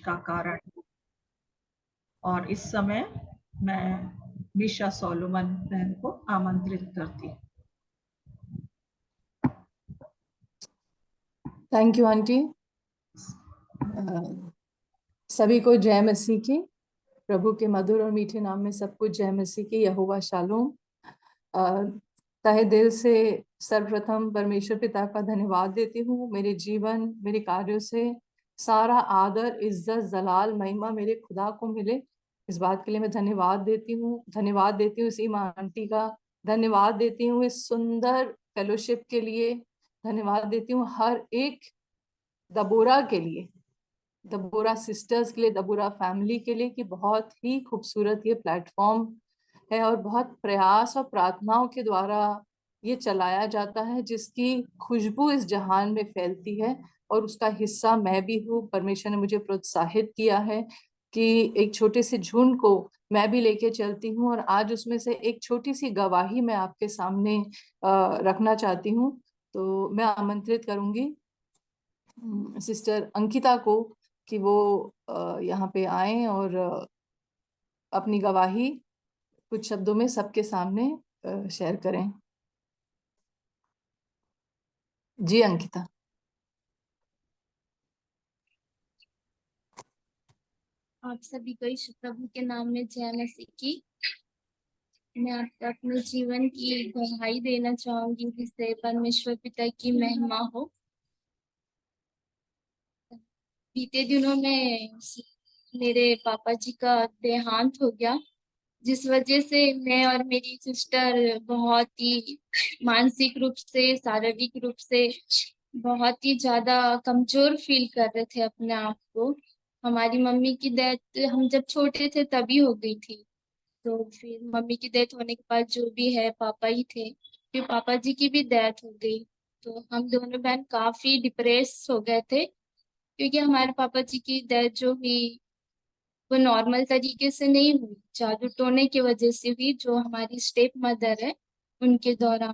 का कारण। और इस समय मैं मिशा सोलोमन बहन को आमंत्रित करती हूँ। Thank you aunty. सभी को जय मसीह की। प्रभु के मधुर और मीठे नाम में सबको जय मसीह की। यहोवा शालोम। तहे दिल से सर्वप्रथम परमेश्वर पिता का धन्यवाद देती हूँ। मेरे जीवन मेरे कार्यों से सारा आदर इज्जत जलाल महिमा मेरे खुदा को मिले, इस बात के लिए मैं धन्यवाद देती हूँ। धन्यवाद देती हूँ सीमा आंटी का, धन्यवाद देती हूँ इस सुंदर फेलोशिप के लिए, धन्यवाद देती हूँ हर एक दबोरा के लिए, दबोरा सिस्टर्स के लिए, दबोरा फैमिली के लिए, कि बहुत ही खूबसूरत ये प्लेटफॉर्म है और बहुत प्रयास और प्रार्थनाओं के द्वारा ये चलाया जाता है, जिसकी खुशबू इस जहान में फैलती है और उसका हिस्सा मैं भी हूँ। परमेश्वर ने मुझे प्रोत्साहित किया है कि एक छोटे से झुंड को मैं भी लेके चलती हूँ, और आज उसमें से एक छोटी सी गवाही मैं आपके सामने रखना चाहती हूँ। तो मैं आमंत्रित करूंगी सिस्टर अंकिता को कि वो यहाँ पे आए और अपनी गवाही कुछ शब्दों में सबके सामने शेयर करें। जी अंकिता। आप सभी को यीशु प्रभु के नाम में जय मसीह की। मैं आपको अपने जीवन की गवाही देना चाहूंगी जिससे परमेश्वर पिता की महिमा हो। बीते दिनों में मेरे पापा जी का देहांत हो गया, जिस वजह से मैं और मेरी सिस्टर बहुत ही मानसिक रूप से शारीरिक रूप से बहुत ही ज्यादा कमजोर फील कर रहे थे अपने आप को। हमारी मम्मी की डेथ हम जब छोटे थे तभी हो गई थी, तो फिर मम्मी की डेथ होने के बाद जो भी है पापा ही थे, फिर पापा जी की भी डेथ हो गई। तो हम दोनों बहन काफी डिप्रेस हो गए थे, क्योंकि हमारे पापा जी की डेथ जो हुई वो नॉर्मल तरीके से नहीं हुई, जादू टोने की वजह से हुई, जो हमारी स्टेप मदर है उनके द्वारा।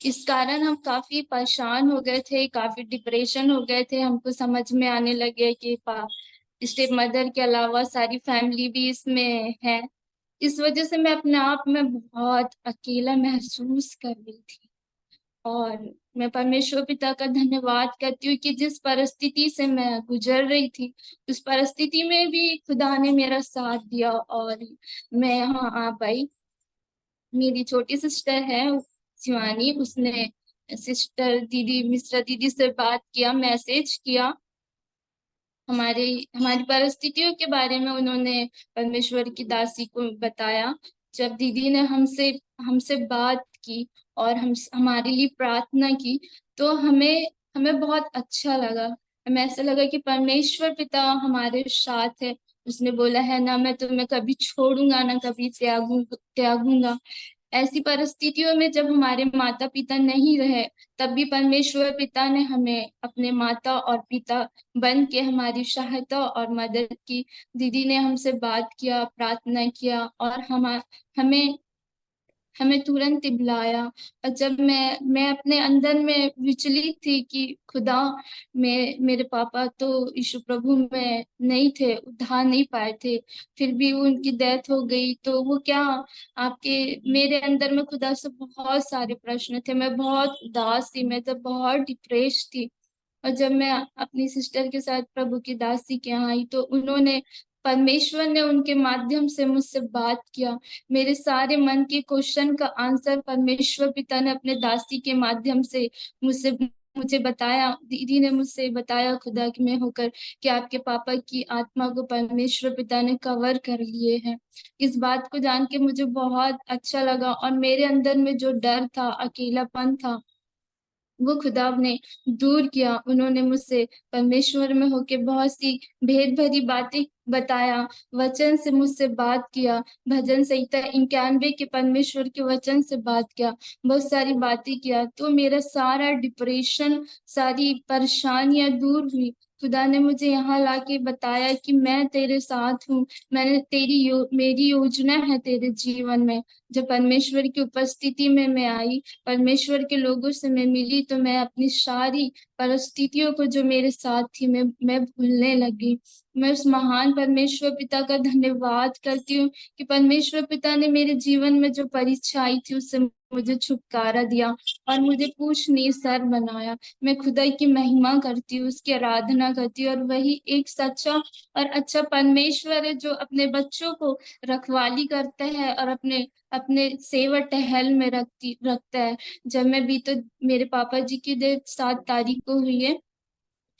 इस कारण हम काफी परेशान हो गए थे, काफी डिप्रेशन हो गए थे। हमको समझ में आने लगे कि स्टेप मदर के अलावा सारी फैमिली भी इसमें है। इस वजह से मैं अपने आप में बहुत अकेला महसूस कर रही थी, और मैं परमेश्वर पिता का धन्यवाद करती हूँ कि जिस परिस्थिति से मैं गुजर रही थी उस परिस्थिति में भी खुदा ने मेरा साथ दिया और मैं यहाँ आ पाई। मेरी छोटी सिस्टर है शिवानी, उसने सिस्टर दीदी मिश्रा दीदी से बात किया, मैसेज किया, हमारी परिस्थितियों के बारे में उन्होंने परमेश्वर की दासी को बताया। जब दीदी ने हमसे हमसे बात की और हम हमारे लिए प्रार्थना की, तो हमें हमें बहुत अच्छा लगा। हमें ऐसा लगा कि परमेश्वर पिता हमारे साथ है। उसने बोला है ना मैं तुम्हें कभी छोड़ूंगा ना कभी त्यागूंगा। ऐसी परिस्थितियों में जब हमारे माता पिता नहीं रहे, तब भी परमेश्वर पिता ने हमें अपने माता और पिता बन के हमारी सहायता और मदद की। दीदी ने हमसे बात किया, प्रार्थना किया, और हमें हमें तुरंत बुलाया। और जब मैं अपने अंदर में विचलित थी कि खुदा, मेरे पापा तो यीशु प्रभु में नहीं थे, उद्धार नहीं पाए थे, फिर भी उनकी डेथ हो गई, तो वो क्या आपके मेरे अंदर में खुदा से बहुत सारे प्रश्न थे। मैं बहुत उदास थी, मैं तो बहुत डिप्रेस थी। और जब मैं अपनी सिस्टर के साथ प्रभु की दासी के यहाँ आई, तो उन्होंने परमेश्वर ने उनके माध्यम से मुझसे बात किया। मेरे सारे मन के क्वेश्चन का आंसर परमेश्वर पिता ने अपने दासी के माध्यम से मुझसे मुझे बताया। दीदी ने मुझसे बताया खुदा की में होकर कि आपके पापा की आत्मा को परमेश्वर पिता ने कवर कर लिए हैं। इस बात को जान के मुझे बहुत अच्छा लगा, और मेरे अंदर में जो डर था, अकेलापन था, वो खुदा ने दूर किया। उन्होंने मुझसे परमेश्वर में होके बहुत सी भेद भरी बातें बताया, वचन से मुझसे बात किया, भजन संहिता 91 के परमेश्वर के वचन से बात किया, बहुत सारी बातें किया। तो मेरा सारा डिप्रेशन, सारी परेशानियां दूर हुई। खुदा ने मुझे यहाँ लाके बताया कि मैं तेरे साथ हूँ, मैंने मेरी योजना है तेरे जीवन में। जब परमेश्वर की उपस्थिति में मैं आई, परमेश्वर के लोगों से मैं मिली, तो मैं अपनी सारी परिस्थितियों को जो मेरे साथ थी मैं भूलने लगी। मैं उस महान परमेश्वर पिता का धन्यवाद करती हूँ कि परमेश्वर पिता ने मेरे जीवन में जो परीक्षा आई थी उससे मुझे छुटकारा दिया और मुझे पूछनीय सर बनाया। मैं खुदा की महिमा करती हूँ, उसकी आराधना करती हूँ, और वही एक सच्चा और अच्छा परमेश्वर है जो अपने बच्चों को रखवाली करता है और अपने अपने सेवा टहल में रखता है। जब मैं भी तो मेरे पापा जी की डेथ 7 तारीख को हुई है,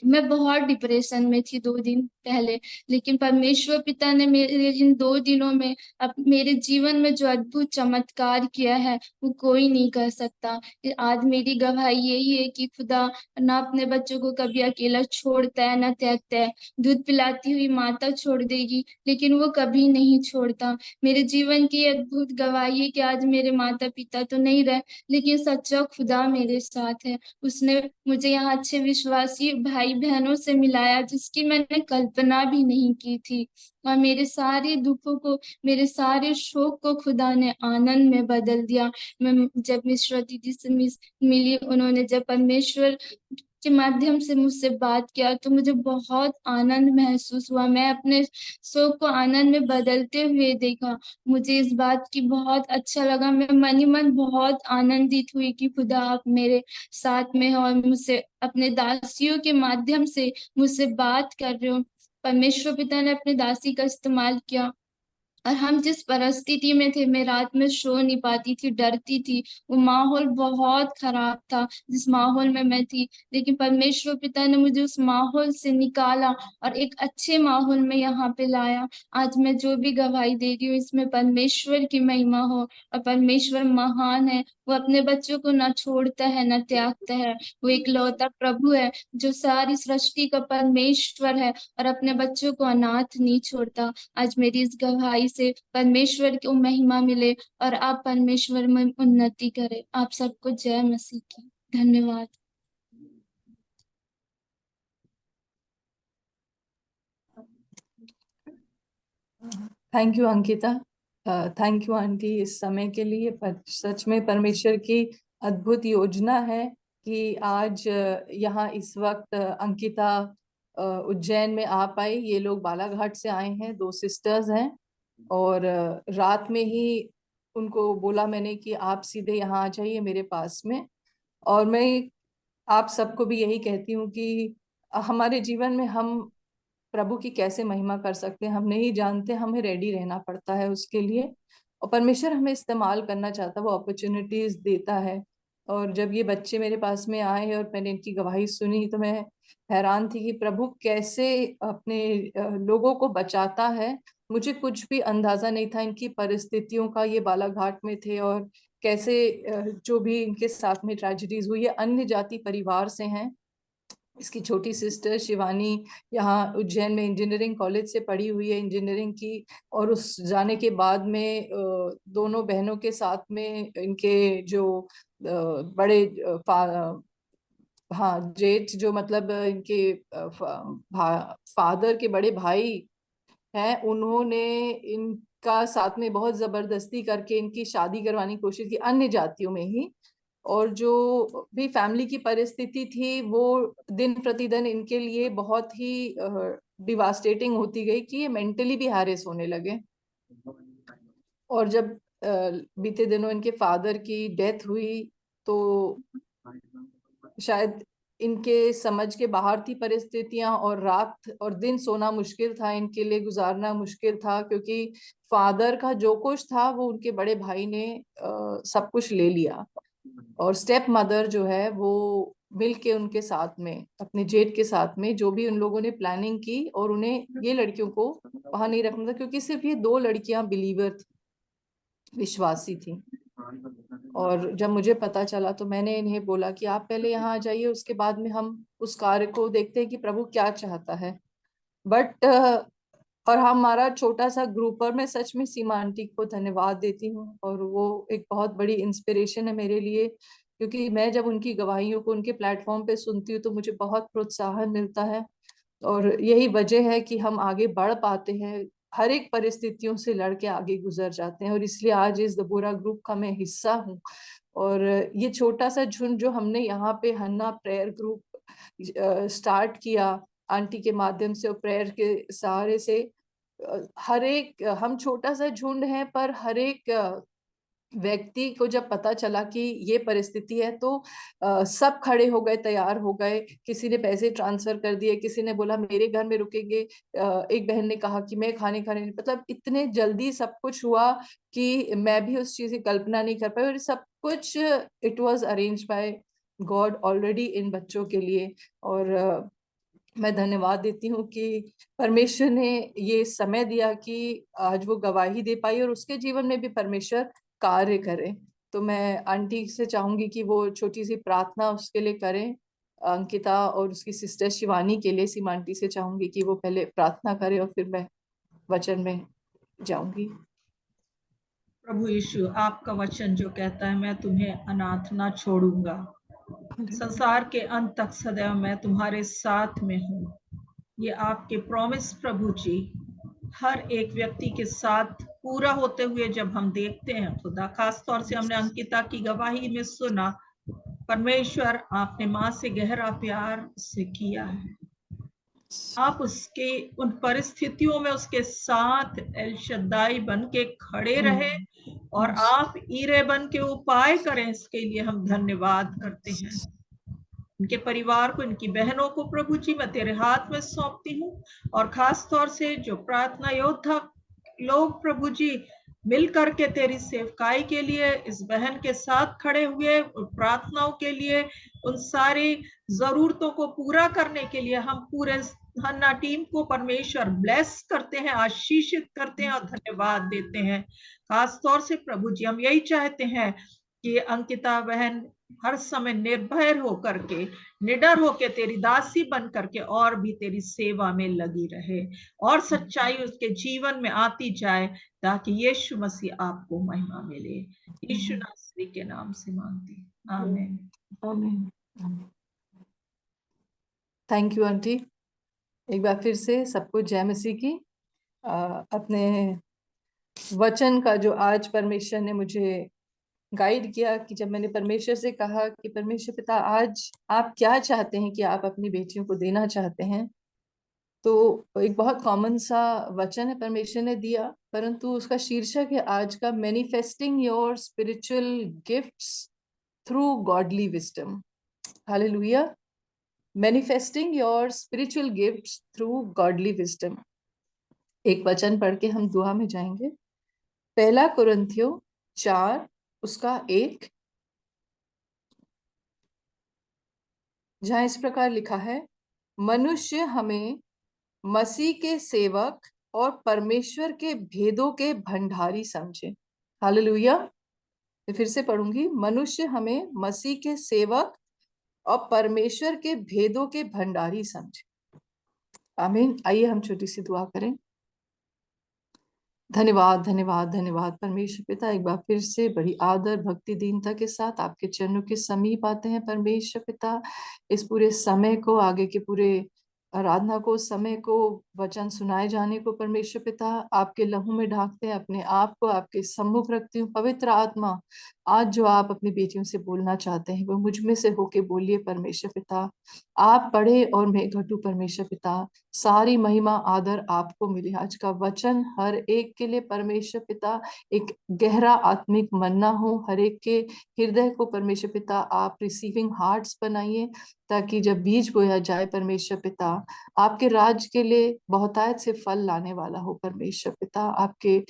मैं बहुत डिप्रेशन में थी 2 दिन पहले, लेकिन परमेश्वर पिता ने मेरे इन 2 दिनों में अब मेरे जीवन में जो अद्भुत चमत्कार किया है वो कोई नहीं कर सकता। आज मेरी गवाही यही है कि खुदा ना अपने बच्चों को कभी अकेला छोड़ता है ना त्यागता है। दूध पिलाती हुई माता छोड़ देगी लेकिन वो कभी नहीं छोड़ता। मेरे जीवन की अद्भुत गवाही है कि आज मेरे माता पिता तो नहीं रहे लेकिन सच्चा खुदा मेरे साथ है। उसने मुझे यहाँ अच्छे विश्वासी भाई बहनों से मिलाया जिसकी मैंने कल्पना भी नहीं की थी, और मेरे सारे दुखों को, मेरे सारे शोक को खुदा ने आनंद में बदल दिया। मैं जब मिश्रा दीदी से मिली, उन्होंने जब परमेश्वर के माध्यम से मुझसे बात किया तो मुझे बहुत आनंद महसूस हुआ। मैं अपने शोक को आनंद में बदलते हुए देखा। मुझे इस बात की बहुत अच्छा लगा। मैं मन ही मन बहुत आनंदित हुई कि खुदा आप मेरे साथ में हो और मुझसे अपने दासियों के माध्यम से मुझसे बात कर रहे हो। परमेश्वर पिता ने अपने दासी का इस्तेमाल किया, और हम जिस परिस्थिति में थे, मैं रात में सो नहीं पाती थी, डरती थी। वो माहौल बहुत खराब था जिस माहौल में मैं थी, लेकिन परमेश्वर पिता ने मुझे उस माहौल से निकाला और एक अच्छे माहौल में यहाँ पे लाया। आज मैं जो भी गवाही दे रही हूँ इसमें परमेश्वर की महिमा हो, और परमेश्वर महान है। वो अपने बच्चों को ना छोड़ता है ना त्यागता है। वो एक लौता प्रभु है जो सारी सृष्टि का परमेश्वर है और अपने बच्चों को अनाथ नहीं छोड़ता। आज मेरी इस गवाही से परमेश्वर को महिमा मिले और आप परमेश्वर में उन्नति करें। आप सबको जय मसीह की। धन्यवाद। Thank you Ankita, thank you aunty इस समय के लिए। पर सच में परमेश्वर की अद्भुत योजना है कि आज यहाँ इस वक्त अंकिता उज्जैन में आ पाई। ये लोग बालाघाट से आए हैं, 2 सिस्टर्स हैं, और रात में ही उनको बोला मैंने कि आप सीधे यहाँ आ जाइए मेरे पास में। और मैं आप सबको भी यही कहती हूँ कि हमारे जीवन में हम प्रभु की कैसे महिमा कर सकते हैं हम नहीं जानते, हमें रेडी रहना पड़ता है उसके लिए। और परमेश्वर हमें इस्तेमाल करना चाहता है, वो अपॉर्चुनिटीज देता है। और जब ये बच्चे मेरे पास में आए और मैंने इनकी गवाही सुनी तो मैं हैरान थी कि प्रभु कैसे अपने लोगों को बचाता है। मुझे कुछ भी अंदाजा नहीं था इनकी परिस्थितियों का। ये बालाघाट में थे और कैसे जो भी इनके साथ में ट्रेजेडीज हुई, ये अन्य जाति परिवार से हैं। इसकी छोटी सिस्टर शिवानी यहाँ उज्जैन में इंजीनियरिंग कॉलेज से पढ़ी हुई है, इंजीनियरिंग की। और उस जाने के बाद में दोनों बहनों के साथ में इनके जो बड़े हाँ जेठ, जो मतलब इनके फादर के बड़े भाई हैं, उन्होंने इनका साथ में बहुत जबरदस्ती करके इनकी शादी करवाने की कोशिश की अन्य जातियों में ही। और जो भी फैमिली की परिस्थिति थी वो दिन प्रतिदिन इनके लिए बहुत ही डिवास्टेटिंग होती गई कि ये मेंटली भी हैरेस होने लगे। और जब बीते दिनों इनके फादर की डेथ हुई तो शायद इनके समझ के बाहर थी परिस्थितियां, और रात और दिन सोना मुश्किल था इनके लिए, गुजारना मुश्किल था, क्योंकि फादर का जो कुछ था वो उनके बड़े भाई ने सब कुछ ले लिया। और स्टेप मदर जो है वो मिल के उनके साथ में, अपने जेठ के साथ में, जो भी उन लोगों ने प्लानिंग की, और उन्हें ये लड़कियों को वहां नहीं रखना था क्योंकि सिर्फ ये 2 लड़कियां बिलीवर थी, विश्वासी थी। और जब मुझे पता चला तो मैंने इन्हें बोला कि आप पहले यहाँ आ जाइए, उसके बाद में हम उस कार्य को देखते हैं कि प्रभु क्या चाहता है। बट और हमारा छोटा सा ग्रुप, और मैं सच में सीमा आंटी को धन्यवाद देती हूँ, और वो एक बहुत बड़ी इंस्पिरेशन है मेरे लिए, क्योंकि मैं जब उनकी गवाहियों को उनके प्लेटफॉर्म पे सुनती हूँ तो मुझे बहुत प्रोत्साहन मिलता है। और यही वजह है कि हम आगे बढ़ पाते हैं, हर एक परिस्थितियों से लड़के आगे गुजर जाते हैं। और इसलिए आज इस दबोरा ग्रुप का मैं हिस्सा हूँ। और ये छोटा सा झुंड जो हमने यहाँ पे हन्ना प्रेयर ग्रुप स्टार्ट किया, आंटी के माध्यम से और प्रेयर के सहारे से हर एक, हम छोटा सा झुंड है पर हर एक व्यक्ति को जब पता चला कि ये परिस्थिति है तो सब खड़े हो गए, तैयार हो गए। किसी ने पैसे ट्रांसफर कर दिए, किसी ने बोला मेरे घर में रुकेंगे, एक बहन ने कहा कि मैं खाने मतलब इतने जल्दी सब कुछ हुआ कि मैं भी उस चीज की कल्पना नहीं कर पाई। और सब कुछ it was arrange by God already in बच्चों के लिए। और मैं धन्यवाद देती हूँ कि परमेश्वर ने ये समय दिया कि आज वो गवाही दे पाई और उसके जीवन में भी परमेश्वर कार्य करे। तो मैं आंटी से चाहूंगी कि वो छोटी सी प्रार्थना उसके लिए करें, अंकिता और उसकी सिस्टर शिवानी के लिए। सीमा आंटी से चाहूंगी कि वो पहले प्रार्थना करे और फिर मैं वचन में जाऊंगी। प्रभु यीशु, आपका वचन जो कहता है मैं तुम्हें अनाथ ना छोड़ूंगा, संसार के अंत तक सदैव मैं तुम्हारे साथ में हूँ, ये आपके प्रॉमिस प्रभु जी हर एक व्यक्ति के साथ पूरा होते हुए जब हम देखते हैं खुदा, खास तौर से हमने अंकिता की गवाही में सुना, परमेश्वर आपने माँ से गहरा प्यार से किया है। आप उसके उन परिस्थितियों में उसके साथ एल शद्दाई बन के खड़े रहे और आप ईरे बन के उपाय करें, इसके लिए हम धन्यवाद करते हैं। इनके परिवार को, इनकी बहनों को प्रभु जी मैं तेरे हाथ में सौंपती हूँ, और खास तौर से जो प्रार्थना योद्धा लोग प्रभु जी मिल करके तेरी सेवकाई के लिए इस बहन के साथ खड़े हुए, प्रार्थनाओं के लिए, उन सारी जरूरतों को पूरा करने के लिए हम पूरे हन्ना टीम को परमेश्वर ब्लेस करते हैं, आशीषित करते हैं और धन्यवाद देते हैं। खास तौर से प्रभु जी हम यही चाहते हैं कि अंकिता बहन हर समय निर्भय होकर के, निडर होकर तेरी दासी बन करके और भी तेरी सेवा में लगी रहे और सच्चाई उसके जीवन में आती जाए, ताकि यीशु मसीह आपको महिमा मिले। यीशु नासरी के नाम से मांगती, आमीन आमीन। Thank you aunty. एक बार फिर से सबको जय मसीह की। अपने वचन का जो आज परमेश्वर ने मुझे गाइड किया, कि जब मैंने परमेश्वर से कहा कि परमेश्वर पिता आज आप क्या चाहते हैं कि आप अपनी बेटियों को देना चाहते हैं, तो एक बहुत कॉमन सा वचन है परमेश्वर ने दिया, परंतु उसका शीर्षक है आज का manifesting your spiritual gifts through godly wisdom. Hallelujah. Manifesting your spiritual gifts through godly wisdom. एक वचन पढ़ के हम दुआ में जाएंगे। पहला कुरिन्थियों 4 उसका 1, जहां इस प्रकार लिखा है, मनुष्य हमें मसीह के सेवक और परमेश्वर के भेदों के भंडारी समझे। हालेलुया। मैं फिर से पढ़ूंगी, मनुष्य हमें मसीह के सेवक और परमेश्वर के भेदों के भंडारी समझे। आमीन। आइए हम छोटी सी दुआ करें। धन्यवाद धन्यवाद धन्यवाद परमेश्वर पिता, एक बार फिर से बड़ी आदर भक्ति दीनता के साथ आपके चरणों के समीप आते हैं परमेश्वर पिता। इस पूरे समय को, आगे के पूरे आराधना को, समय को, वचन सुनाए जाने को परमेश्वर पिता आपके लहू में ढाकते हैं, अपने आप को आपके सम्मुख रखती हूँ। पवित्र आत्मा, आज जो आप अपनी बेटियों से बोलना चाहते हैं वो मुझ में से होके बोलिए परमेश्वर पिता। आप पढ़े और मैं घटू परमेश्वर पिता। सारी महिमा आदर आपको मिले। आज का वचन हर एक के लिए परमेश्वर पिता एक गहरा आत्मिक मन्ना हो, हर एक के हृदय को परमेश्वर पिता आप रिसीविंग हार्ट्स बनाइए, ताकि जब बीज बोया जाए परमेश्वर पिता आपके राज के लिए बहुतायत से फल लाने वाला हो। परमेश्वर पिता आपके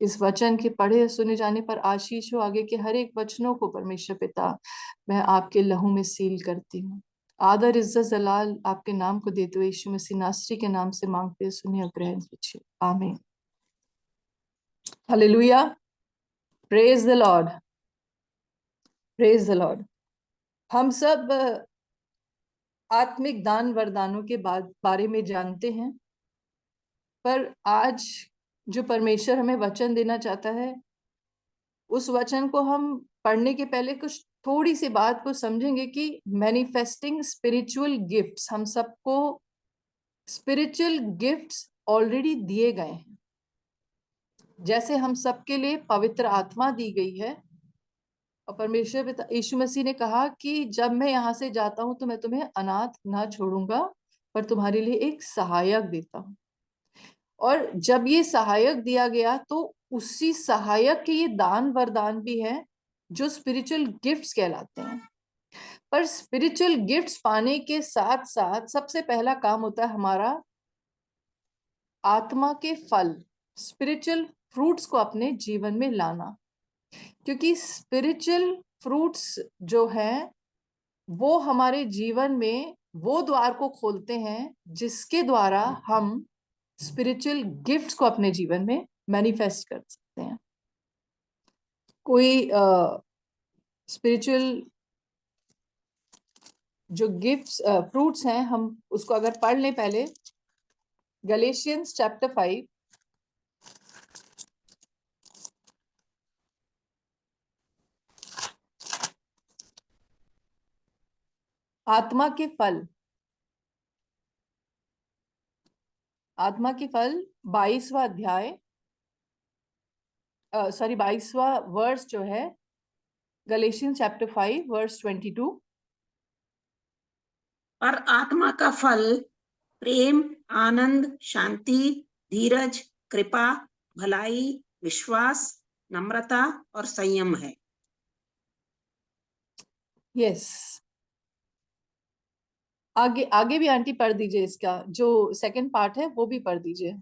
इस वचन के पढ़े सुने जाने पर आशीष हो। आगे के हर एक वचनों को परमेश्वर पिता मैं आपके लहू में सील करती हूँ। आदर इज्जत जलाल आपके नाम को देते हुए यीशु मसीह नासरी के नाम से मांगते सुनिए और ग्रहण कीजिए। आमीन। Hallelujah. Praise the Lord, praise the Lord. हम सब आत्मिक दान वरदानों के बारे में जानते हैं, पर आज जो परमेश्वर हमें वचन देना चाहता है, उस वचन को हम पढ़ने के पहले कुछ थोड़ी सी बात को समझेंगे कि मैनिफेस्टिंग स्पिरिचुअल गिफ्ट्स, हम सबको स्पिरिचुअल गिफ्ट्स ऑलरेडी दिए गए हैं। जैसे हम सबके लिए पवित्र आत्मा दी गई है, और परमेश्वर पिता यीशु मसीह ने कहा कि जब मैं यहाँ से जाता हूं तो मैं तुम्हें अनाथ ना छोड़ूंगा, पर तुम्हारे लिए एक सहायक देता हूं। और जब ये सहायक दिया गया तो उसी सहायक के ये दान वरदान भी है जो स्पिरिचुअल गिफ्ट्स कहलाते हैं। पर स्पिरिचुअल गिफ्ट्स पाने के साथ साथ सबसे पहला काम होता है हमारा आत्मा के फल, स्पिरिचुअल फ्रूट्स को अपने जीवन में लाना। क्योंकि स्पिरिचुअल फ्रूट्स जो हैं वो हमारे जीवन में वो द्वार को खोलते हैं जिसके द्वारा हम स्पिरिचुअल गिफ्ट्स को अपने जीवन में मैनिफेस्ट कर सकते हैं। कोई स्पिरिचुअल जो गिफ्ट्स फ्रूट्स हैं हम उसको अगर पढ़ लें पहले, गलेशियंस चैप्टर 5 आत्मा के फल, आत्मा के फल 22वां अध्याय, सॉरी 22वां वर्स जो है, गलेशियंस चैप्टर 5 वर्स 22। पर आत्मा का फल प्रेम, आनंद, शांति, धीरज, कृपा, भलाई, विश्वास, नम्रता और संयम है। यस, आगे आगे भी आंटी पढ़ दीजिए, इसका जो सेकंड पार्ट है वो भी पढ़ दीजिए।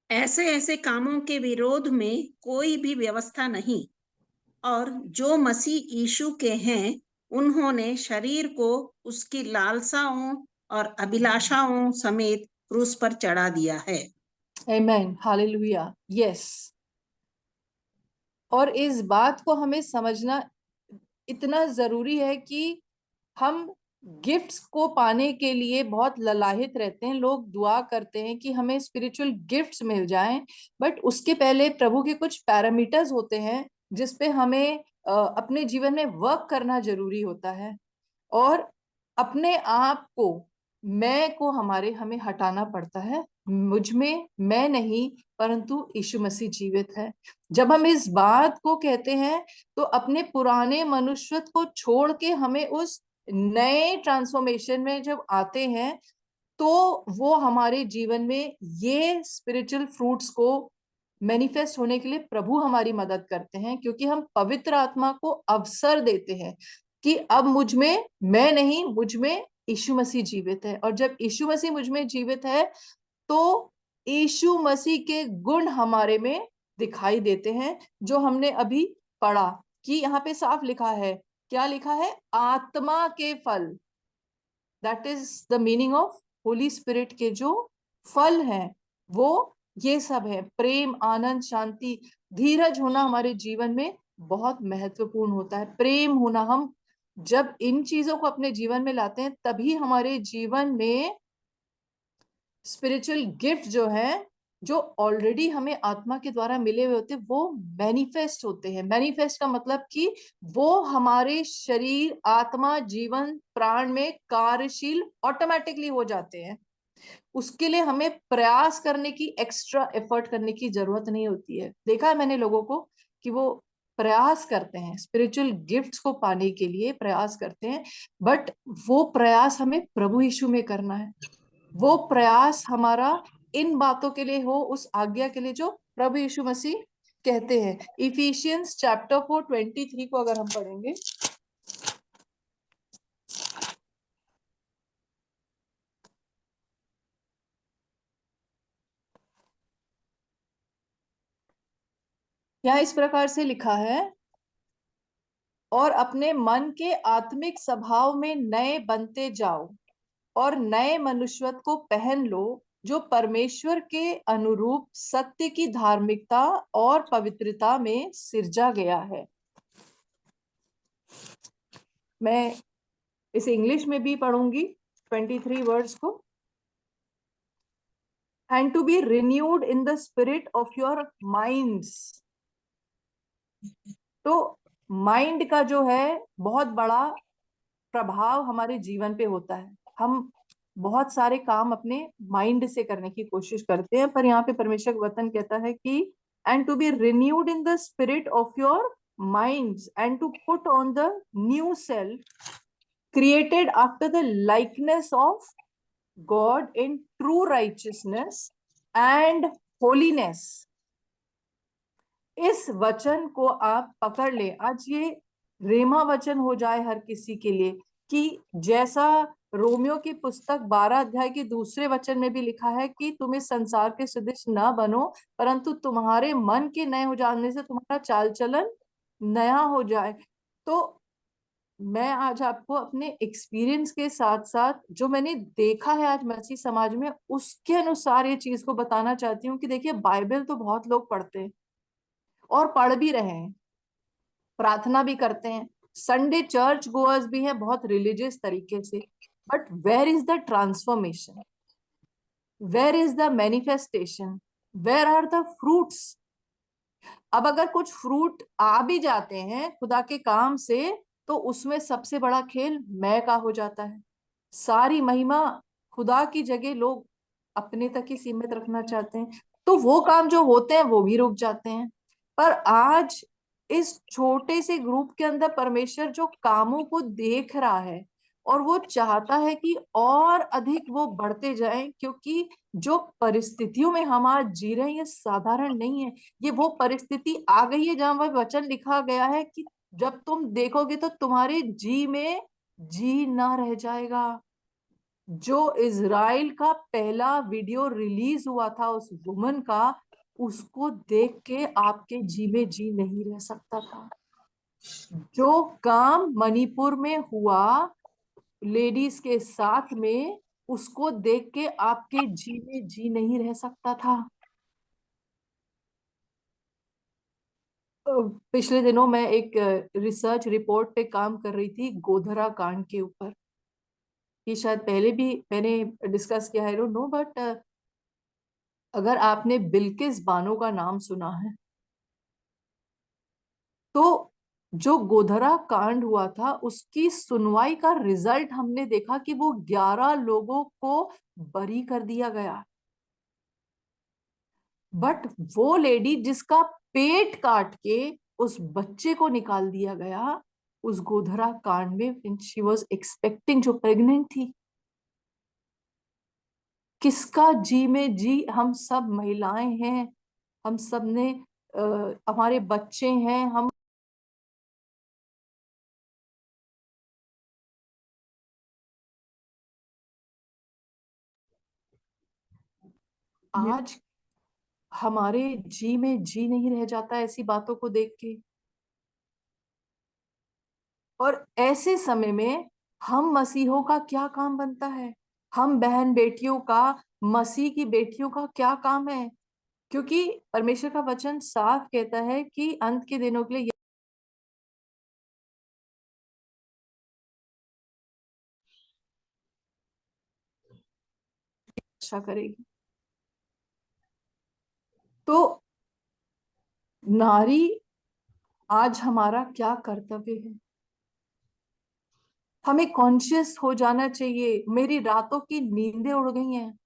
ऐसे ऐसे कामों के विरोध में कोई भी व्यवस्था नहीं, और जो मसीह यीशु के हैं उन्होंने शरीर को उसकी लालसाओं और अभिलाषाओं समेत क्रूस पर चढ़ा दिया है। आमीन, हालेलुया, यस। और इस बात को हमें समझना इतना जरूरी है कि हम गिफ्ट्स को पाने के लिए बहुत ललाहित रहते हैं, लोग दुआ करते हैं कि हमें स्पिरिचुअल गिफ्ट्स मिल जाएं, बट उसके पहले प्रभु के कुछ पैरामीटर्स होते हैं जिसपे हमें अपने जीवन में वर्क करना जरूरी होता है। और अपने आप को, मैं को हमें हटाना पड़ता है। मुझ में मैं नहीं परंतु यीशु मसीह जीवित है। जब हम इस बात को कहते हैं तो अपने पुराने मनुष्य को छोड़ के हमें उस नए ट्रांसफॉर्मेशन में जब आते हैं तो वो हमारे जीवन में ये स्पिरिचुअल फ्रूट्स को मैनिफेस्ट होने के लिए प्रभु हमारी मदद करते हैं, क्योंकि हम पवित्र आत्मा को अवसर देते हैं कि अब मुझ में मैं नहीं, मुझ में यीशु मसीह जीवित है। और जब यीशु मसीह मुझ में जीवित है तो यीशु मसीह के गुण हमारे में दिखाई देते हैं, जो हमने अभी पढ़ा कि यहाँ पे साफ लिखा है। क्या लिखा है? आत्मा के फल, that is the meaning of Holi spirit के जो फल हैं वो ये सब है। प्रेम, आनंद, शांति, धीरज होना हमारे जीवन में बहुत महत्वपूर्ण होता है। प्रेम होना, हम जब इन चीजों को अपने जीवन में लाते हैं तभी हमारे जीवन में स्पिरिचुअल गिफ्ट जो है, जो ऑलरेडी हमें आत्मा के द्वारा मिले हुए होते हैं, वो मैनिफेस्ट होते हैं। मैनिफेस्ट का मतलब कि वो हमारे शरीर, आत्मा, जीवन, प्राण में कार्यशील ऑटोमेटिकली हो जाते हैं। उसके लिए हमें प्रयास करने की, एक्स्ट्रा एफर्ट करने की जरूरत नहीं होती है। देखा है मैंने लोगों को कि वो प्रयास करते हैं, स्पिरिचुअल गिफ्ट्स को पाने के लिए प्रयास करते हैं, बट वो प्रयास हमें प्रभु यीशु में करना है। वो प्रयास हमारा इन बातों के लिए हो, उस आज्ञा के लिए जो प्रभु यीशु मसीह कहते हैं। इफिशियंस चैप्टर 4:23 को अगर हम पढ़ेंगे, यहाँ इस प्रकार से लिखा है, और अपने मन के आत्मिक स्वभाव में नए बनते जाओ और नए मनुष्यत्व को पहन लो, जो परमेश्वर के अनुरूप सत्य की धार्मिकता और पवित्रता में सिरजा गया है। मैं इसे इंग्लिश में भी पढ़ूंगी 23 वर्ड्स को। And to be renewed in the spirit of your minds. तो माइंड का जो है बहुत बड़ा प्रभाव हमारे जीवन पे होता है। हम बहुत सारे काम अपने माइंड से करने की कोशिश करते हैं, पर यहाँ पे परमेश्वर का वचन कहता है कि and to be renewed in the spirit of your minds and to put on the new self created after the likeness of God in true righteousness and holiness. इस वचन को आप पकड़ ले। आज ये रेमा वचन हो जाए हर किसी के लिए कि जैसा रोमियो की पुस्तक 12 अध्याय के दूसरे वचन में भी लिखा है कि तुम इस संसार के सदृश न बनो, परंतु तुम्हारे मन के नए हो जाने से तुम्हारा चाल चलन नया हो जाए। तो मैं आज आपको अपने एक्सपीरियंस के साथ साथ जो मैंने देखा है आज मसीह समाज में, उसके अनुसार ये चीज को बताना चाहती हूँ कि देखिए, बाइबल तो बहुत लोग पढ़ते हैं और पढ़ भी रहे हैं, प्रार्थना भी करते हैं, संडे चर्च गोअर्स भी हैं बहुत रिलीजियस तरीके से, but where is the transformation, where is the manifestation, where are the fruits? अब अगर कुछ फ्रूट आ भी जाते हैं खुदा के काम से, तो उसमें सबसे बड़ा खेल मैं का हो जाता है। सारी महिमा खुदा की जगह लोग अपने तक ही सीमित रखना चाहते हैं, तो वो काम जो होते हैं वो भी रुक जाते हैं। पर आज इस छोटे से ग्रुप के अंदर परमेश्वर जो कामों को देख रहा है और वो चाहता है कि और अधिक वो बढ़ते जाएं, क्योंकि जो परिस्थितियों में हम आज जी रहे हैं ये साधारण नहीं है। ये वो परिस्थिति आ गई है जहां वह वचन लिखा गया है कि जब तुम देखोगे तो तुम्हारे जी में जी ना रह जाएगा। जो इजराइल का पहला वीडियो रिलीज हुआ था उस वुमन का, उसको देख के आपके जी में जी नहीं रह सकता था। जो काम मणिपुर में हुआ लेडीज के साथ में, उसको देख के आपके जी में जी नहीं रह सकता था। पिछले दिनों मैं एक रिसर्च रिपोर्ट पे काम कर रही थी गोधरा कांड के ऊपर। ये शायद पहले भी मैंने डिस्कस किया है, आई डोंट नो, बट अगर आपने बिल्किस बानो का नाम सुना है, तो जो गोधरा कांड हुआ था उसकी सुनवाई का रिजल्ट हमने देखा कि वो 11 लोगों को बरी कर दिया गया। बट वो लेडी जिसका पेट काट के उस बच्चे को निकाल दिया गया उस गोधरा कांड में, शी वॉज एक्सपेक्टिंग, जो प्रेग्नेंट थी, किसका जी में जी? हम सब महिलाएं हैं, हम सब ने हमारे बच्चे हैं, हम आज हमारे जी में जी नहीं रह जाता ऐसी बातों को देख के। और ऐसे समय में हम मसीहों का क्या काम बनता है? हम बहन बेटियों का, मसीह की बेटियों का क्या काम है? क्योंकि परमेश्वर का वचन साफ कहता है कि अंत के दिनों के लिए रक्षा करेगी। तो नारी, आज हमारा क्या कर्तव्य है? हमें कॉन्शियस हो जाना चाहिए। मेरी रातों की नींदें उड़ गई हैं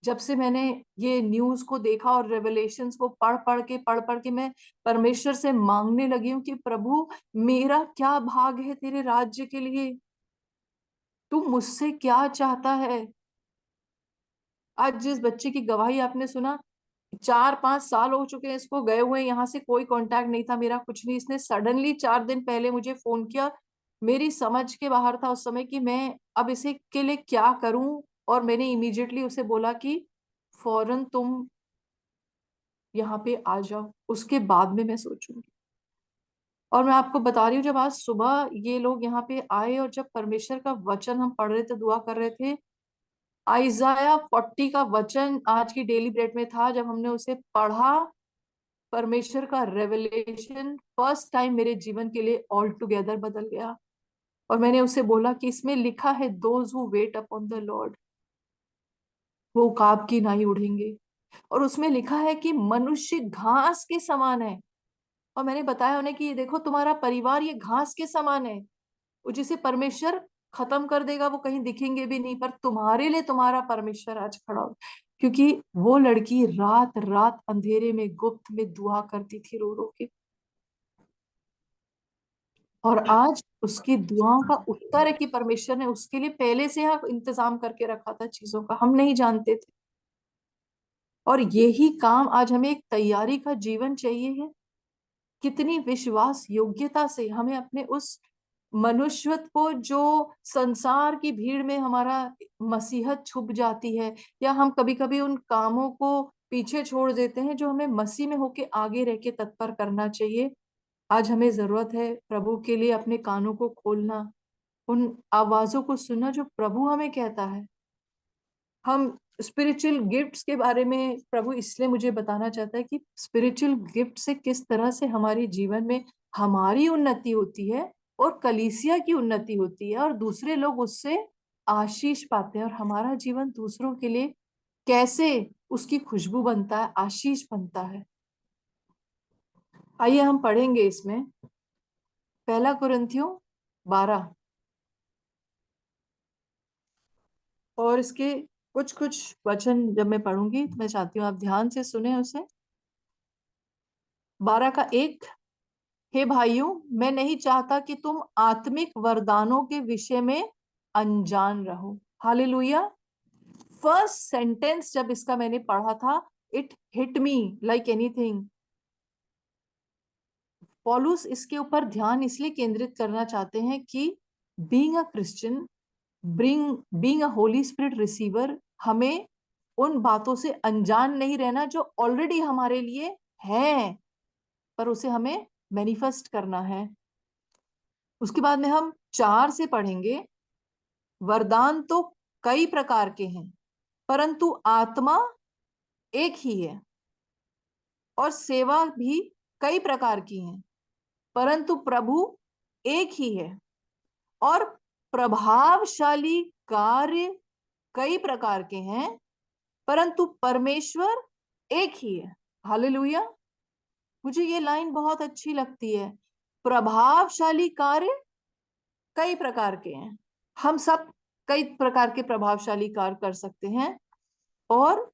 जब से मैंने ये न्यूज को देखा और रेवलेशंस को पढ़ पढ़ के मैं परमेश्वर से मांगने लगी हूँ कि प्रभु, मेरा क्या भाग है तेरे राज्य के लिए? तू मुझसे क्या चाहता है? आज जिस बच्चे की गवाही आपने सुना, 4-5 साल हो चुके हैं इसको गए हुए, यहाँ से कोई कांटेक्ट नहीं था मेरा, कुछ नहीं। इसने सडनली 4 दिन पहले मुझे फोन किया। मेरी समझ के बाहर था उस समय कि मैं अब इसे के लिए क्या करूं, और मैंने इमीडिएटली उसे बोला कि फौरन तुम यहाँ पे आ जाओ, उसके बाद में मैं सोचूंगी। और मैं आपको बता रही हूँ, जब आज सुबह ये लोग यहाँ पे आए और जब परमेश्वर का वचन हम पढ़ रहे थे, दुआ कर रहे थे, आइजाया 40 का वचन आज की डेली ब्रेड में था। जब हमने उसे पढ़ा, परमेश्वर का रेवलेशन फर्स्ट टाइम मेरे जीवन के लिए ऑल टुगेदर बदल गया। और मैंने उसे बोला कि इसमें लिखा है, those who weight upon the Lord वो उकाब की नाई उड़ेंगे। और उसमें लिखा है कि मनुष्य घास के समान है। और मैंने बताया उन्हें कि देखो, तुम्हारा परिवार ये घास के समान है, वो जिसे परमेश्वर खत्म कर देगा वो कहीं दिखेंगे भी नहीं, पर तुम्हारे लिए तुम्हारा परमेश्वर आज खड़ा हो। क्योंकि वो लड़की रात रात अंधेरे में गुप्त में दुआ करती थी रो रो के। और आज उसकी दुआओं का उत्तर है कि परमेश्वर ने उसके लिए पहले से यहाँ इंतजाम करके रखा था चीजों का, हम नहीं जानते थे। और यही काम आज हमें एक तैयारी का जीवन चाहिए है। कितनी विश्वास योग्यता से हमें अपने उस मनुष्यत्व को, जो संसार की भीड़ में हमारा मसीहत छुप जाती है, या हम कभी कभी उन कामों को पीछे छोड़ देते हैं जो हमें मसीह में होके आगे रह के तत्पर करना चाहिए। आज हमें जरूरत है प्रभु के लिए अपने कानों को खोलना, उन आवाजों को सुनना जो प्रभु हमें कहता है। हम स्पिरिचुअल गिफ्ट्स के बारे में प्रभु इसलिए मुझे बताना चाहता है कि स्पिरिचुअल गिफ्ट से किस तरह से हमारे जीवन में हमारी उन्नति होती है और कलीसिया की उन्नति होती है और दूसरे लोग उससे आशीष पाते हैं, और हमारा जीवन दूसरों के लिए कैसे उसकी खुशबू बनता है, आशीष बनता है। आइए हम पढ़ेंगे इसमें 1 कुरिन्थियों 12 और इसके कुछ कुछ वचन जब मैं पढ़ूंगी तो मैं चाहती हूँ आप ध्यान से सुने उसे। 12 का 1, हे भाइयों, मैं नहीं चाहता कि तुम आत्मिक वरदानों के विषय में अनजान रहो। हालेलुया। फर्स्ट सेंटेंस जब इसका मैंने पढ़ा था, it hit me like anything. पौलुस इसके ऊपर ध्यान इसलिए केंद्रित करना चाहते हैं कि being a Christian, being a Holi spirit receiver, हमें उन बातों से अनजान नहीं रहना जो ऑलरेडी हमारे लिए है, पर उसे हमें मैनिफेस्ट करना है। उसके बाद में हम 4 से पढ़ेंगे, वरदान तो कई प्रकार के हैं परंतु आत्मा एक ही है, और सेवा भी कई प्रकार की हैं परंतु प्रभु एक ही है, और प्रभावशाली कार्य कई प्रकार के हैं परंतु परमेश्वर एक ही है। हालेलुया। मुझे ये लाइन बहुत अच्छी लगती है। प्रभावशाली कार्य कई प्रकार के हैं, हम सब कई प्रकार के प्रभावशाली कार्य कर सकते हैं, और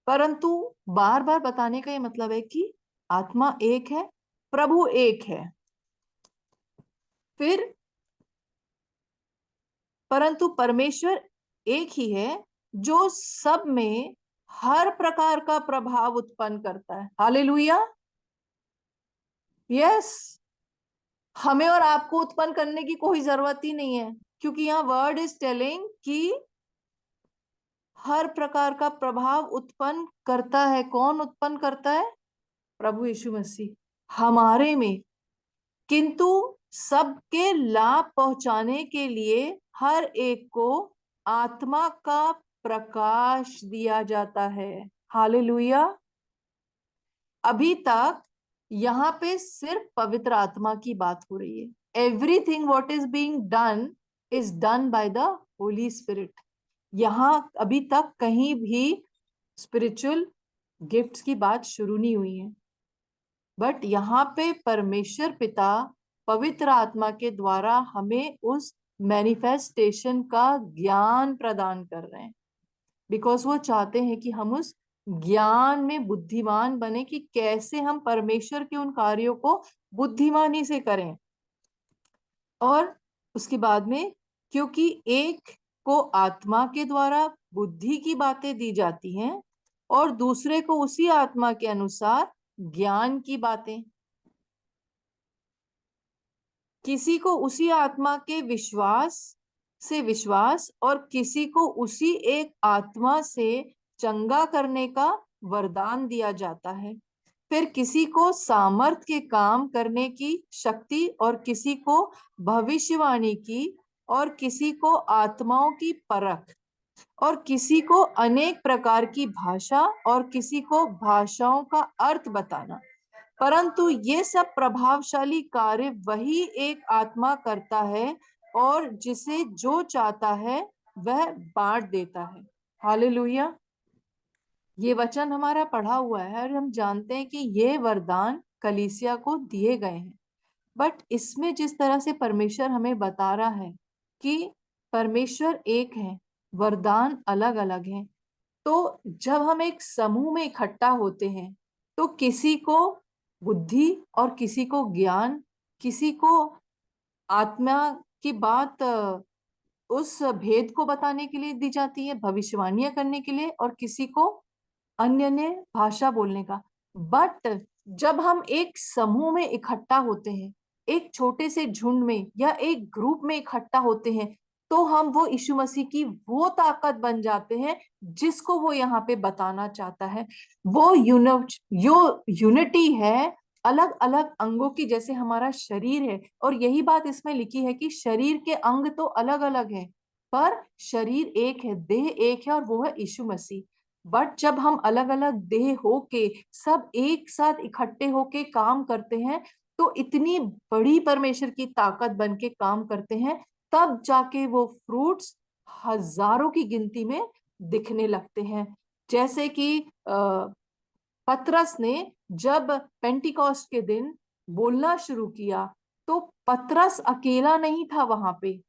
परंतु बार बार बताने का ये मतलब है कि आत्मा एक है, प्रभु एक है। फिर परंतु परमेश्वर एक ही है जो सब में हर प्रकार का प्रभाव उत्पन्न करता है। हालेलुया। यस, हमें और आपको उत्पन्न करने की कोई जरूरत ही नहीं है, क्योंकि यहाँ वर्ड इज टेलिंग कि हर प्रकार का प्रभाव उत्पन्न करता है। कौन उत्पन्न करता है? प्रभु यीशु मसीह हमारे में, किंतु सबके लाभ पहुंचाने के लिए हर एक को आत्मा का प्रकाश दिया जाता है। हालेलुया। अभी तक यहाँ पे सिर्फ पवित्र आत्मा की बात हो रही है। Everything what is being done is done by the Holi spirit. यहाँ अभी तक कहीं भी स्पिरिचुअल गिफ्ट्स की बात शुरू नहीं हुई है, बट यहाँ पे परमेश्वर पिता पवित्र आत्मा के द्वारा हमें उस मैनिफेस्टेशन का ज्ञान प्रदान कर रहे हैं, बिकॉज वो चाहते हैं कि हम उस ज्ञान में बुद्धिमान बने कि कैसे हम परमेश्वर के उन कार्यों को बुद्धिमानी से करें। और उसके बाद में, क्योंकि एक को आत्मा के द्वारा बुद्धि की बातें दी जाती हैं और दूसरे को उसी आत्मा के अनुसार ज्ञान की बातें। किसी को उसी आत्मा के विश्वास और किसी को उसी एक आत्मा से चंगा करने का वरदान दिया जाता है। फिर किसी को सामर्थ के काम करने की शक्ति, और किसी को भविष्यवाणी की, और किसी को आत्माओं की परख, और किसी को अनेक प्रकार की भाषा, और किसी को भाषाओं का अर्थ बताना। परंतु ये सब प्रभावशाली कार्य वही एक आत्मा करता है, और जिसे जो चाहता है वह बांट देता है। हालेलुया। ये वचन हमारा पढ़ा हुआ है और हम जानते हैं कि ये वरदान कलीसिया को दिए गए हैं, बट इसमें जिस तरह से परमेश्वर हमें बता रहा है कि परमेश्वर एक है, वरदान अलग अलग हैं, तो जब हम एक समूह में इकट्ठा होते हैं तो किसी को बुद्धि और किसी को ज्ञान, किसी को आत्मा की बात उस भेद को बताने के लिए दी जाती है, भविष्यवाणियां करने के लिए, और किसी को अन्य ने भाषा बोलने का। बट जब हम एक समूह में इकट्ठा होते हैं, एक छोटे से झुंड में या एक ग्रुप में इकट्ठा होते हैं, तो हम वो यीशु मसीह की वो ताकत बन जाते हैं जिसको वो यहाँ पे बताना चाहता है। वो यूनिटी है अलग अलग अंगों की, जैसे हमारा शरीर है, और यही बात इसमें लिखी है कि शरीर के अंग तो अलग अलग है पर शरीर एक है, देह एक है, और वो है यीशु मसीह। बट जब हम अलग अलग देह होके सब एक साथ इकट्ठे होके काम करते हैं, तो इतनी बड़ी परमेश्वर की ताकत बन के काम करते हैं, तब जाके वो फ्रूट्स हजारों की गिनती में दिखने लगते हैं। जैसे कि पतरस ने जब पेंटिकॉस्ट के दिन बोलना शुरू किया, तो पतरस अकेला नहीं था वहां पे।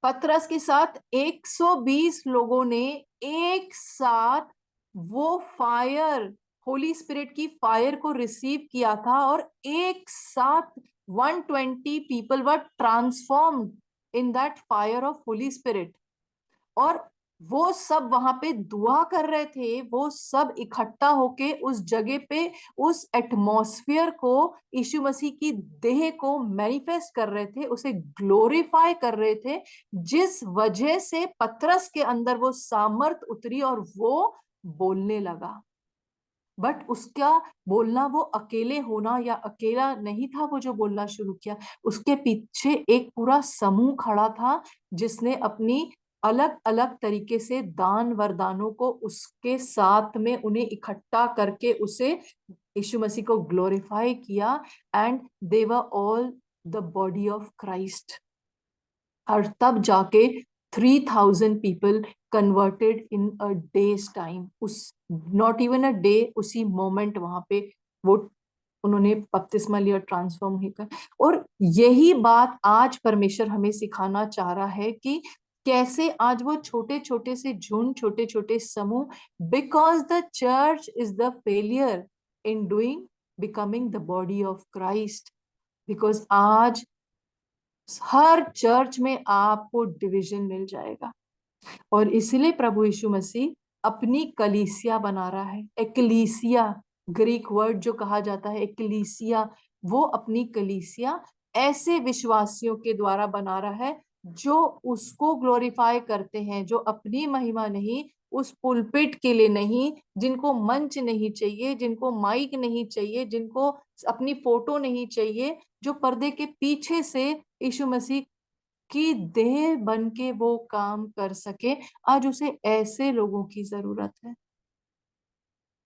पतरस के साथ 120 लोगों ने एक साथ वो फायर, होली स्पिरिट की फायर को रिसीव किया था, और एक साथ 120 people were transformed in that fire of Holi spirit. और वो सब वहां पे दुआ कर रहे थे, वो सब इकट्ठा होके उस जगह पे उस एटमॉस्फेयर को, यीशु मसीह की देह को मैनिफेस्ट कर रहे थे, उसे ग्लोरीफाई कर रहे थे, जिस वजह से पतरस के अंदर वो सामर्थ उतरी और वो बोलने लगा। बट उसका बोलना, वो अकेले होना या अकेला नहीं था वो जो बोलना शुरू किया, उसके पीछे एक पूरा समूह खड़ा था जिसने अपनी अलग अलग तरीके से दान वरदानों को उसके साथ में उन्हें इकट्ठा करके उसे यीशु मसीह को ग्लोरीफाई किया। And they were all the body of Christ. और तब जाके 3000 people converted in a days time. उस नॉट इवन अ डे, उसी मोमेंट वहां पे वो उन्होंने बपतिस्मा लिया, ट्रांसफॉर्म होकर। और यही बात आज परमेश्वर हमें सिखाना चाह रहा है कि कैसे आज वो छोटे छोटे से झुंड, छोटे छोटे समूह, because the church is the failure in doing becoming the body of Christ. Because आज हर चर्च में आपको डिवीजन मिल जाएगा, और इसीलिए प्रभु यीशु मसीह अपनी कलीसिया बना रहा है। एक्लीसिया, ग्रीक वर्ड जो कहा जाता है एक्लीसिया, वो अपनी कलीसिया ऐसे विश्वासियों के द्वारा बना रहा है जो उसको ग्लोरीफाई करते हैं, जो अपनी महिमा नहीं, उस पुलपिट के लिए नहीं, जिनको मंच नहीं चाहिए, जिनको माइक नहीं चाहिए, जिनको अपनी फोटो नहीं चाहिए, जो पर्दे के पीछे से यीशु मसीह की देह बन के वो काम कर सके। आज उसे ऐसे लोगों की जरूरत है।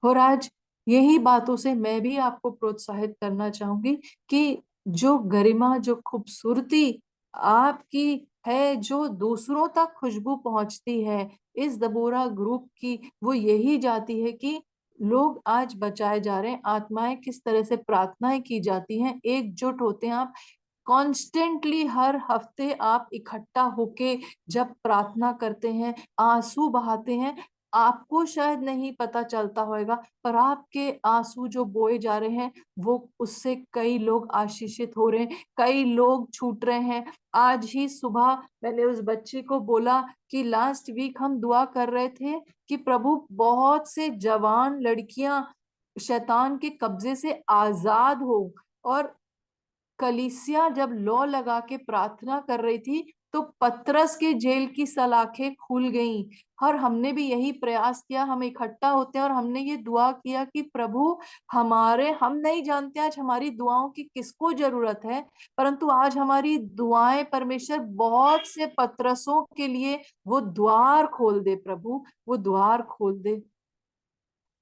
और आज यही बातों से मैं भी आपको प्रोत्साहित करना चाहूंगी कि जो गरिमा, जो खूबसूरती आपकी है, जो दूसरों तक खुशबू पहुंचती है इस दबोरा ग्रुप की, वो यही जाती है कि लोग आज बचाए जा रहे हैं, आत्माएं किस तरह से प्रार्थनाएं की जाती हैं, एकजुट होते हैं आप कॉन्स्टेंटली, हर हफ्ते आप इकट्ठा होके जब प्रार्थना करते हैं, आंसू बहाते हैं, आपको शायद नहीं पता चलता होगा, पर आपके आंसू जो बोए जा रहे हैं, वो उससे कई लोग आशीषित हो रहे हैं, कई लोग छूट रहे हैं। आज ही सुबह मैंने उस बच्चे को बोला कि लास्ट वीक हम दुआ कर रहे थे कि प्रभु बहुत से जवान लड़कियां शैतान के कब्जे से आजाद हो। और कलीसिया जब लौ लगा के प्रार्थना कर रही थी, तो पतरस के जेल की सलाखें खुल गईं। और हमने भी यही प्रयास किया, हम इकट्ठा होते हैं और हमने ये दुआ किया कि प्रभु, हम नहीं जानते आज हमारी दुआओं की किसको जरूरत है, परंतु आज हमारी दुआएं परमेश्वर बहुत से पतरसों के लिए वो द्वार खोल दे, प्रभु वो द्वार खोल दे।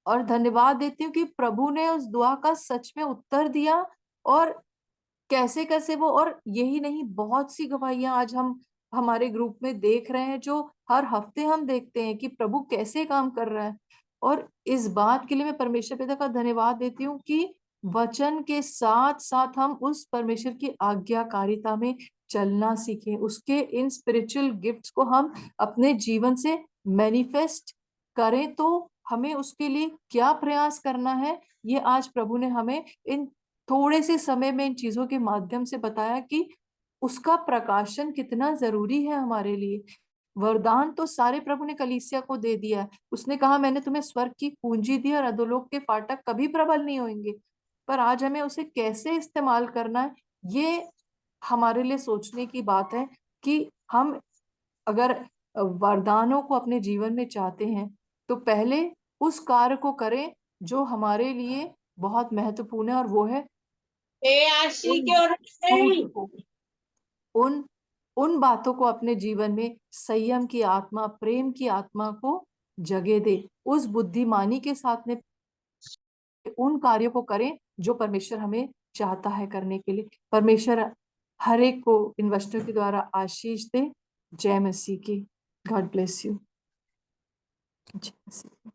और धन्यवाद देती हूँ कि प्रभु ने उस दुआ का सच में उत्तर दिया। और कैसे कैसे वो, और यही नहीं, बहुत सी गवाहियां आज हम हमारे ग्रुप में देख रहे हैं, जो हर हफ्ते हम देखते हैं कि प्रभु कैसे काम कर रहा है। और इस बात के लिए मैं परमेश्वर पिता का धन्यवाद देती हूँ कि वचन के साथ साथ हम उस परमेश्वर की आज्ञाकारिता में चलना सीखें, उसके इन स्पिरिचुअल गिफ्ट्स को हम अपने जीवन से मैनिफेस्ट करें। तो हमें उसके लिए क्या प्रयास करना है, ये आज प्रभु ने हमें इन थोड़े से समय में इन चीजों के माध्यम से बताया कि उसका प्रकाशन कितना जरूरी है हमारे लिए। वरदान तो सारे प्रभु ने कलीसिया को दे दिया है। उसने कहा मैंने तुम्हें स्वर्ग की कुंजी दी और अधोलोक के फाटक कभी प्रबल नहीं होंगे। पर आज हमें उसे कैसे इस्तेमाल करना है, ये हमारे लिए सोचने की बात है कि हम अगर वरदानों को अपने जीवन में चाहते हैं तो पहले उस कार्य को करें जो हमारे लिए बहुत महत्वपूर्ण है, और वो है उन उन बातों को अपने जीवन में संयम की आत्मा, प्रेम की आत्मा को जगह दे। उस बुद्धिमानी के साथ में उन कार्यों को करें जो परमेश्वर हमें चाहता है करने के लिए। परमेश्वर हर एक को इन वचनों के द्वारा आशीष दे। जय मसीह की। God bless you. जय मसीह।